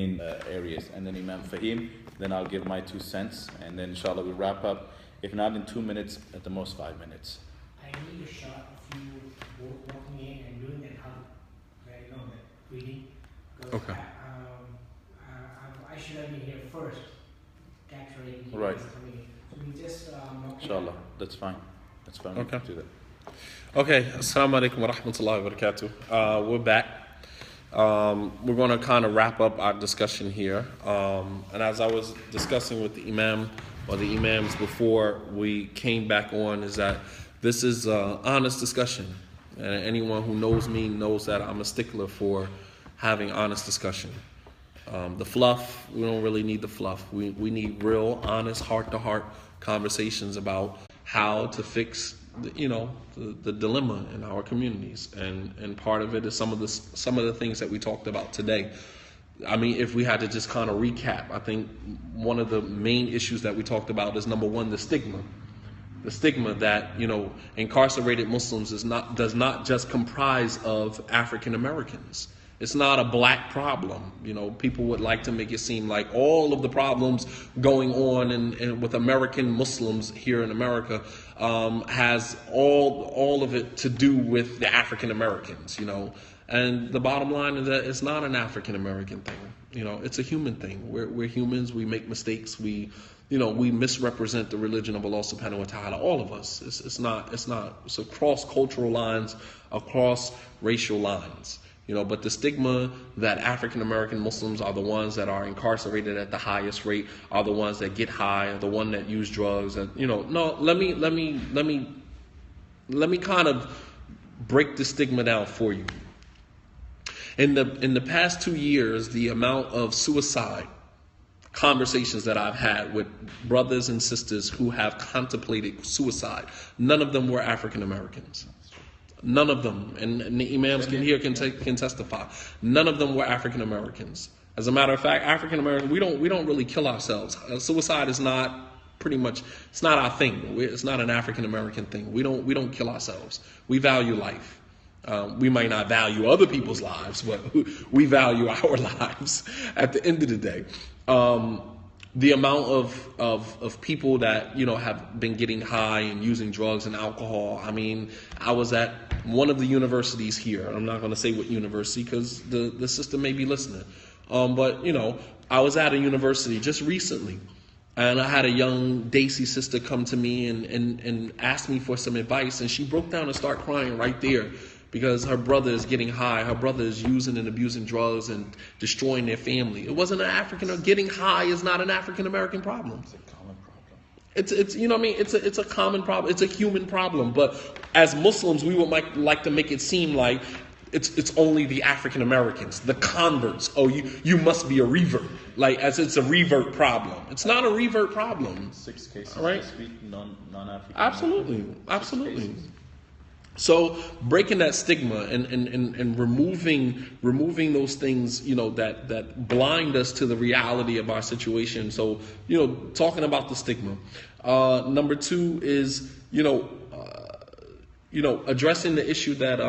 main areas. And then Imam Fahim, then I'll give my 2 cents, and then inshallah we'll wrap up, if not in 2 minutes, at the most 5 minutes. I need a shot of you both walking in and doing that hug, right? You know, that reading. Okay. I should have been here first, capturing you Right. guys coming in. So we just Inshallah, that's fine. That's fine. We Okay. can do that. Okay, assalamu alaikum wa rahmatullahi wa barakatuh. We're back. We're going to kind of wrap up our discussion here. And as I was discussing with the Imam, or the Imams before we came back on, is that this is an honest discussion. And anyone who knows me knows that I'm a stickler for having honest discussion. The fluff, we don't really need the fluff. We need real, honest, heart-to-heart conversations about how to fix the dilemma in our communities, and part of it is some of the things that we talked about today. I mean, if we had to just kind of recap, I think one of the main issues that we talked about is, number one, the stigma that incarcerated Muslims does not just comprise of African Americans. It's not a black problem. People would like to make it seem like all of the problems going on and with American Muslims here in America has all of it to do with the African Americans. And the bottom line is that it's not an African American thing. It's a human thing. We're humans. We make mistakes. We misrepresent the religion of Allah Subhanahu wa Taala. All of us. It's across cultural lines, across racial lines. But the stigma that African American Muslims are the ones that are incarcerated at the highest rate, are the ones that get high, are the one that use drugs. And no, let me kind of break the stigma down for you. In the past 2 years, the amount of suicide conversations that I've had with brothers and sisters who have contemplated suicide, none of them were African Americans. None of them, and the Imams can testify. None of them were African Americans. As a matter of fact, African Americans, we don't really kill ourselves. Suicide is not it's not our thing. It's not an African American thing. We don't kill ourselves. We value life. We might not value other people's lives, but we value our lives at the end of the day. The amount of people that have been getting high and using drugs and alcohol. I mean, I was at one of the universities here. I'm not going to say what university because the system may be listening. But I was at a university just recently, and I had a young Daisy sister come to me and ask me for some advice, and she broke down and started crying right there. Because her brother is getting high, her brother is using and abusing drugs and destroying their family. It wasn't getting high is not an African American problem. It's a common problem. It's It's a common problem. It's a human problem. But as Muslims, we would like to make it seem like it's only the African Americans, the converts. Oh, you must be a revert, like as it's a revert problem. It's not a revert problem. 6 cases right? this week, non-African. Absolutely. So breaking that stigma and removing those things, that blind us to the reality of our situation. So, talking about the stigma. Number 2 is, addressing the issue that,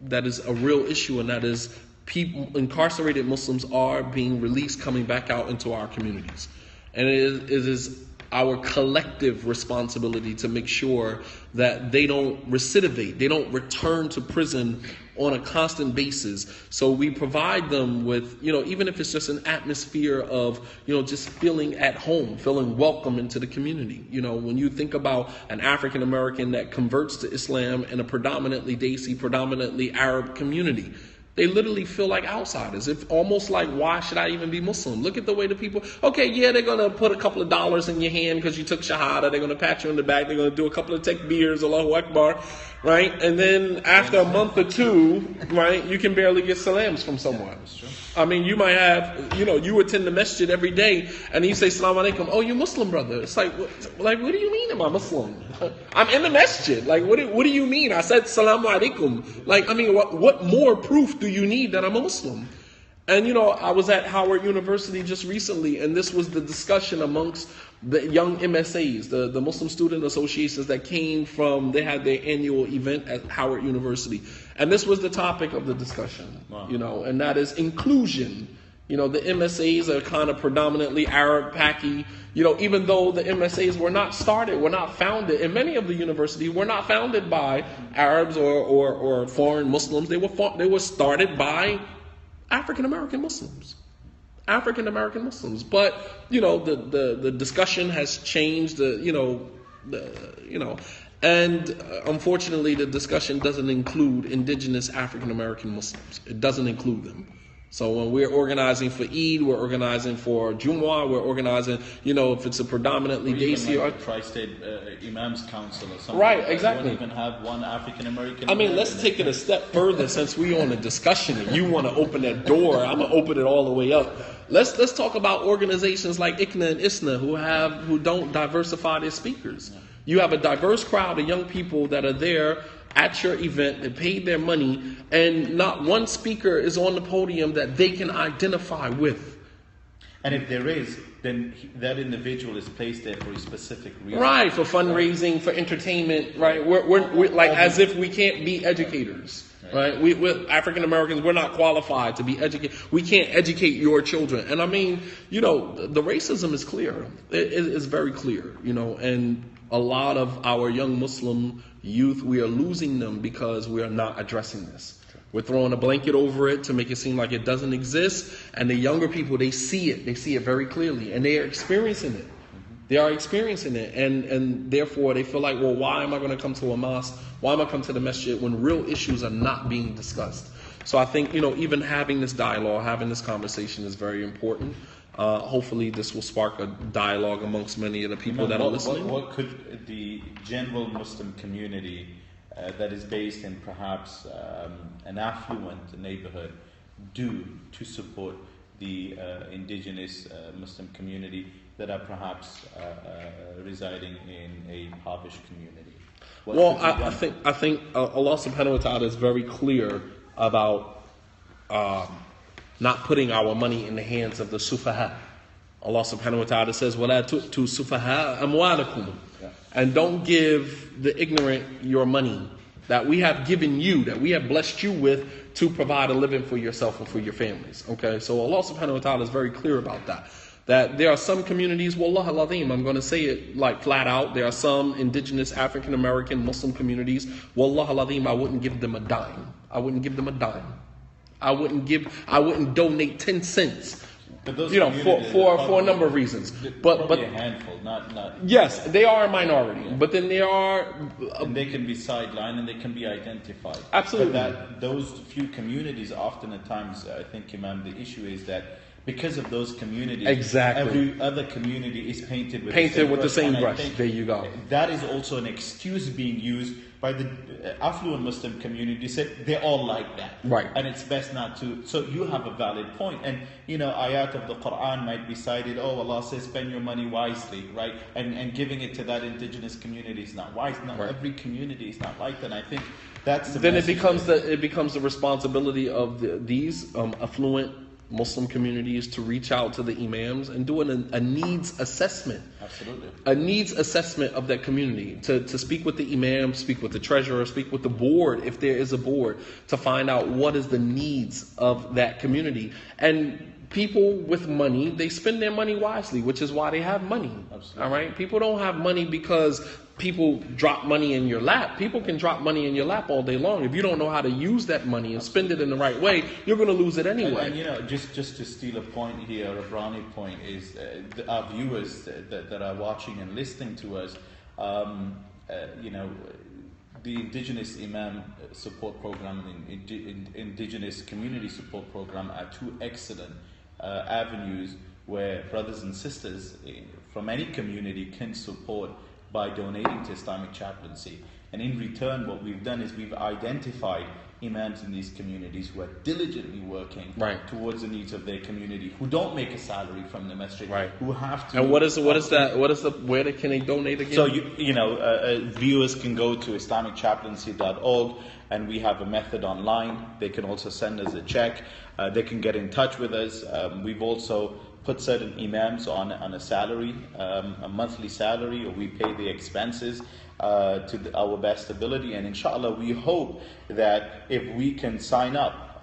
that is a real issue, and that is incarcerated Muslims are being released, coming back out into our communities. And it is our collective responsibility to make sure that they don't recidivate, they don't return to prison on a constant basis. So we provide them with, even if it's just an atmosphere of, just feeling at home, feeling welcome into the community. When you think about an African American that converts to Islam in a predominantly Desi, predominantly Arab community, they literally feel like outsiders. It's almost like, why should I even be Muslim? Look at the way the people, okay, yeah, they're going to put a couple of dollars in your hand because you took Shahada. They're going to pat you on the back. They're going to do a couple of takbirs, Allahu Akbar, right? And then after a month or two, right, you can barely get salams from someone. I mean, you might have, you attend the masjid every day and you say, Assalamu alaikum. Oh, you're Muslim, brother. It's like, what do you mean am I Muslim? I'm in the masjid. Like, what do you mean? I said, Assalamu alaikum. Like, I mean, what more proof do you need that I'm a Muslim? And, I was at Howard University just recently, and this was the discussion amongst the young MSAs, the Muslim Student Associations that came from, they had their annual event at Howard University. And this was the topic of the discussion, Wow. And that is inclusion You know, the MSAs are kind of predominantly Arab, Paki. You know, even though the MSAs were not founded, and many of the universities were not founded by Arabs or foreign Muslims. They were started by African American Muslims. But, you know, the discussion has changed, and unfortunately the discussion doesn't include indigenous African American Muslims. It doesn't include them. So when we're organizing for Eid, we're organizing for Jumu'ah, we're organizing, you know, if it's a predominantly Desi or Tri-State Imams Council or something. Right, exactly. We don't even have one African American. I mean, let's take it a step further. Since we're on a discussion and you want to open that door, I'm gonna open it all the way up. Let's talk about organizations like ICNA and ISNA who don't diversify their speakers. Yeah. You have a diverse crowd of young people that are there at your event that paid their money, and not one speaker is on the podium that they can identify with. And if there is, then that individual is placed there for a specific reason. Right, for fundraising, for entertainment, right? We're like as if we can't be educators, right? We're African Americans, we're not qualified to be educated. We can't educate your children. And I mean, you know, the racism is clear. It is very clear, you know, and a lot of our young Muslim youth, we are losing them because we are not addressing this. We're throwing a blanket over it to make it seem like it doesn't exist. And the younger people, they see it. They see it very clearly. And they are experiencing it. They are experiencing it. And therefore, they feel like, well, why am I going to come to a mosque? Why am I come to the masjid when real issues are not being discussed? So I think, you know, even having this dialogue, having this conversation is very important. Hopefully this will spark a dialogue amongst many of the people that are listening. What could the general Muslim community that is based in perhaps an affluent neighborhood do to support the indigenous Muslim community that are perhaps residing in a impoverished community? I think Allah subhanahu wa ta'ala is very clear about not putting our money in the hands of the sufaha. Allah subhanahu wa ta'ala says, وَلَا تُؤْتُوا سُفَهَاءَ أَمْوَالَكُمْ. And don't give the ignorant your money that we have given you, that we have blessed you with to provide a living for yourself and for your families. Okay, so Allah subhanahu wa ta'ala is very clear about that. That there are some communities, wallah al-azim, I'm going to say it like flat out, there are some indigenous African American Muslim communities, wallah al-azim, I wouldn't give them a dime. I wouldn't give them a dime. I wouldn't donate 10 cents. But those, you know, for a number of reasons. But a handful, not. Yes, they are a minority, yeah. But then they are. And they can be sidelined and they can be identified. Absolutely. But those few communities, often at times, I think, Imam, the issue is that because of those communities, exactly, every other community is painted with the same brush. There you go. That is also an excuse being used by the affluent Muslim community. Said they're all like that, right? And it's best not to. So you have a valid point, and you know, ayat of the Quran might be cited. Oh, Allah says, spend your money wisely, right? And giving it to that indigenous community is not wise. Not right. Every community is not like that. And I think that's the then it becomes the responsibility of these affluent Muslim communities to reach out to the imams and do a needs assessment. Absolutely. A needs assessment of that community. To speak with the imam, speak with the treasurer, speak with the board, if there is a board, to find out what is the needs of that community. And people with money, they spend their money wisely, which is why they have money. Absolutely. All right? People don't have money because people drop money in your lap. People can drop money in your lap all day long. If you don't know how to use that money and spend it in the right way, you're going to lose it anyway. And you know, just to steal a point here, a brownie point, is our viewers that are watching and listening to us, you know, the Indigenous Imam Support Program and Indigenous Community Support Program are two excellent avenues where brothers and sisters from any community can support by donating to Islamic Chaplaincy. And in return, what we've done is we've identified imams in these communities who are diligently working towards the needs of their community, who don't make a salary from the masjid, who have to. And where can they donate again? So viewers can go to IslamicChaplaincy.org, and we have a method online. They can also send us a check. They can get in touch with us. We've also put certain imams on a salary, a monthly salary, or we pay the expenses to our best ability. And inshallah, we hope that if we can sign up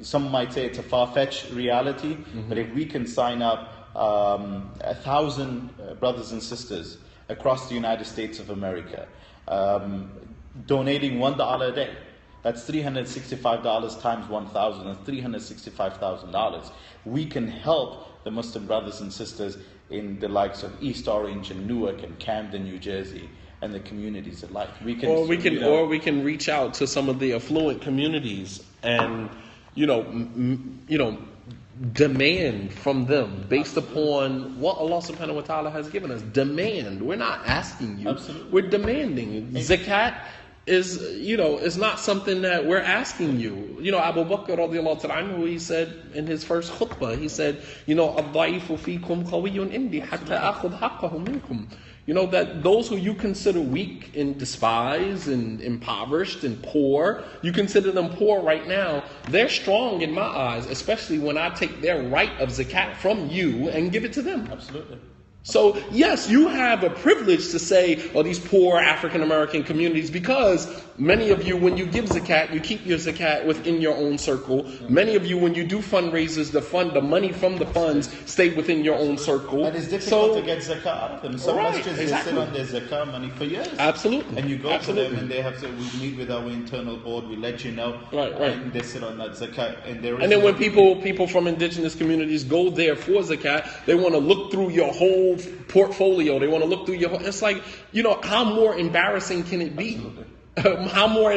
some might say it's a far-fetched reality, but if we can sign up 1,000 brothers and sisters across the United States of America, donating $1 a day, that's $365 times 1,000, that's $365,000. We can help the Muslim brothers and sisters in the likes of East Orange and Newark and Camden, New Jersey, and the communities alike. We can, we can reach out to some of the affluent communities and demand from them based upon what Allah subhanahu wa ta'ala has given us. Demand. We're not asking you. Absolutely. We're demanding. Zakat is not something that we're asking you. Abu Bakr radiallahu ta'ala anhu, he said in his first khutbah, he said, "Ad-da'ifu fikum qawiyyun indi hatta akhudh haqqahu minkum." That those who you consider weak and despised and impoverished and poor, you consider them poor right now, they're strong in my eyes, especially when I take their right of zakat from you and give it to them. Absolutely. So, yes, you have a privilege to say, these poor African American communities, because many of you, when you give zakat, you keep your zakat within your own circle. Many of you, when you do fundraisers, the money from the funds stay within your own circle. And it's difficult to get zakat out of them. Some masjids, they sit on their zakat money for years. Absolutely. And you go to them and they have to, we meet with our internal board, we let you know. Right. And they sit on that zakat. And then when people from indigenous communities go there for zakat, they want to look through your whole portfolio. They want to look through your whole, it's like, how more embarrassing can it be? How more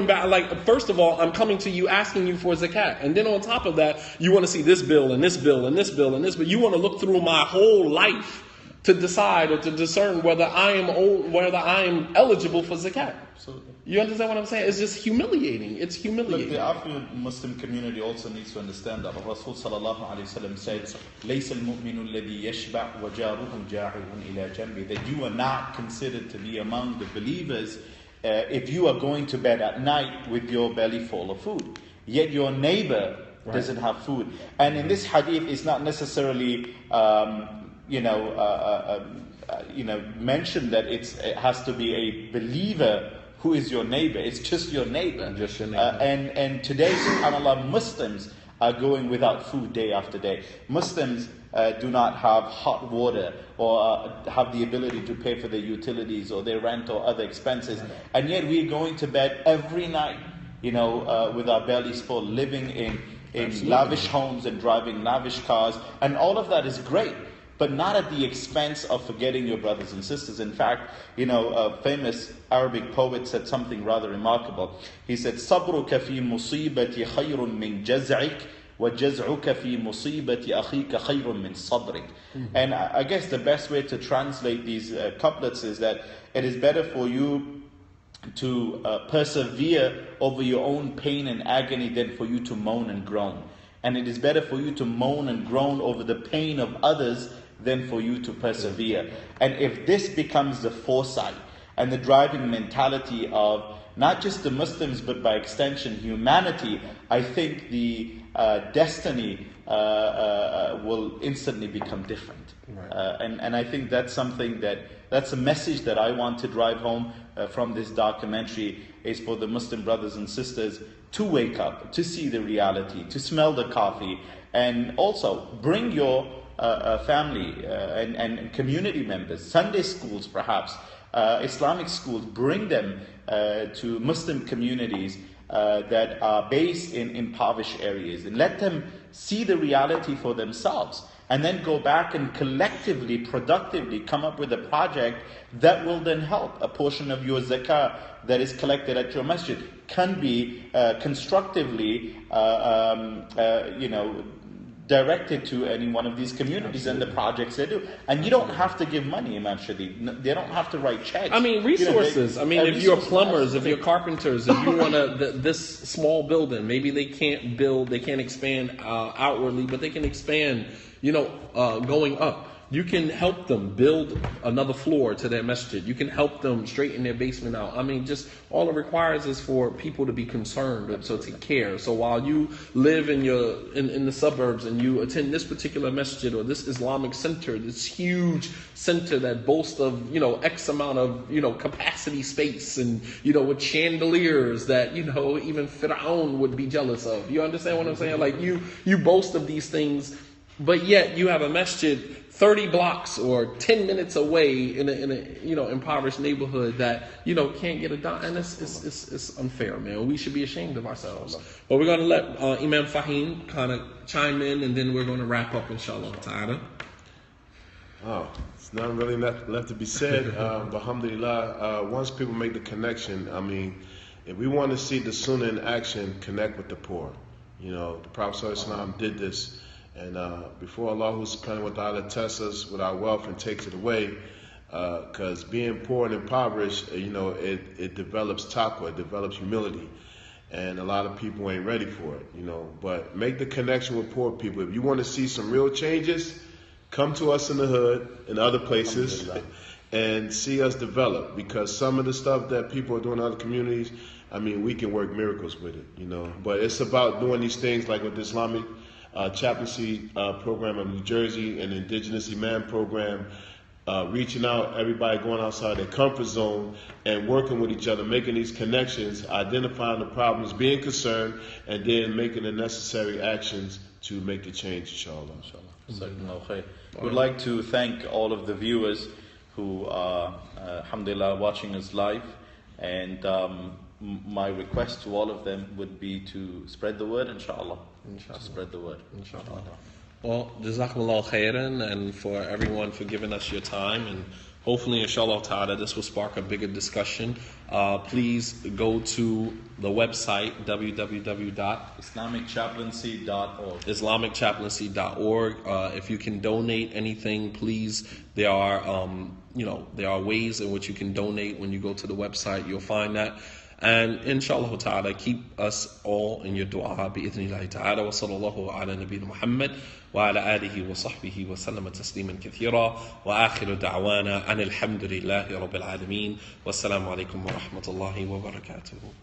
first of all, I'm coming to you asking you for zakat, and then on top of that, you want to see this bill and this bill and this bill and this bill. You want to look through my whole life to decide or to discern whether I am eligible for zakat. Absolutely. You understand what I'm saying? It's just humiliating. It's humiliating. Look, the affluent Muslim community also needs to understand that Rasul sallallahu alaihi wasallam said, "Laysa al-mu'minu alladhi yashba' wa jaruhu ja'ihun ila janbi." That you are not considered to be among the believers if you are going to bed at night with your belly full of food, yet your neighbor doesn't have food. And in this hadith, it's not necessarily mentioned that it has to be a believer who is your neighbor. It's just your neighbor. Just your neighbor. And today, subhanAllah, Muslims are going without food day after day. Muslims do not have hot water or have the ability to pay for their utilities or their rent or other expenses. And yet we're going to bed every night, with our bellies full, living in lavish homes and driving lavish cars. And all of that is great, but not at the expense of forgetting your brothers and sisters. In fact, a famous Arabic poet said something rather remarkable. He said, "Sabruka fi musibati khayrun min jaz'ik, wa jaz'uka fi musibati akhika khayrun min sabrik." And I guess the best way to translate these couplets is that it is better for you to persevere over your own pain and agony than for you to moan and groan. And it is better for you to moan and groan over the pain of others than for you to persevere. And if this becomes the foresight and the driving mentality of not just the Muslims, but by extension humanity, I think the destiny will instantly become different. Right. And I think that's something that's a message that I want to drive home from this documentary, is for the Muslim brothers and sisters to wake up, to see the reality, to smell the coffee, and also bring your family and community members, Sunday schools perhaps, Islamic schools, bring them to Muslim communities that are based in impoverished areas, and let them see the reality for themselves, and then go back and collectively, productively come up with a project that will then help. A portion of your zakah that is collected at your masjid can be constructively directed to any one of these communities. Absolutely. And the projects they do. And you don't have to give money, Imam Shadi. They don't have to write checks. Resources. If you're plumbers, if you're carpenters, if you want this small building, maybe they can't expand outwardly, but they can expand, going up. You can help them build another floor to their masjid. You can help them straighten their basement out. I mean, just all it requires is for people to be concerned, so to care. So while you live in the suburbs and you attend this particular masjid or this Islamic center, this huge center that boasts of, X amount of, capacity space and, with chandeliers that, even Fir'aun would be jealous of. You understand what I'm saying? Like you boast of these things, but yet you have a masjid 30 blocks or 10 minutes away in a impoverished neighborhood that can't get it done, and it's unfair, man. We should be ashamed of ourselves. But we're going to let Imam Fahim kind of chime in, and then we're going to wrap up, inshallah ta'ala. Oh, it's not really left to be said. But alhamdulillah, once people make the connection, I mean, if we want to see the Sunnah in action, connect with the poor. The Prophet ﷺ did this. And before Allah subhanahu wa ta'ala tests us with our wealth and takes it away, because being poor and impoverished, it develops taqwa, it develops humility. And a lot of people ain't ready for it, But make the connection with poor people. If you want to see some real changes, come to us in the hood and other places and see us develop. Because some of the stuff that people are doing in other communities, I mean, we can work miracles with it, But it's about doing these things like with the Islamic Chaplaincy program in New Jersey and Indigenous Imam program, reaching out, everybody going outside their comfort zone and working with each other, making these connections, identifying the problems, being concerned, and then making the necessary actions to make the change, inshallah. We'd like to thank all of the viewers who are, alhamdulillah, watching us live, and my request to all of them would be to spread the word, inshallah. To spread the word, inshallah. Well, jazakumullah khairan, and for everyone for giving us your time, and hopefully, inshallah ta'ala, this will spark a bigger discussion. Please go to the website www.islamicchaplaincy.org. islamicchaplaincy.org. If you can donate anything, please. There are there are ways in which you can donate. When you go to the website, you'll find that. And inshallah ta'ala, keep us all in your dua bi'idhnillahi ta'ala. Wa sallallahu ala nabiyyina Muhammad wa ala alihi wa sahbihi wa sallama tasliman kathira. Wa akhiru da'wana anil hamdulillahi rabbil alameen. Wassalamu alaikum wa rahmatullahi wa barakatuhu.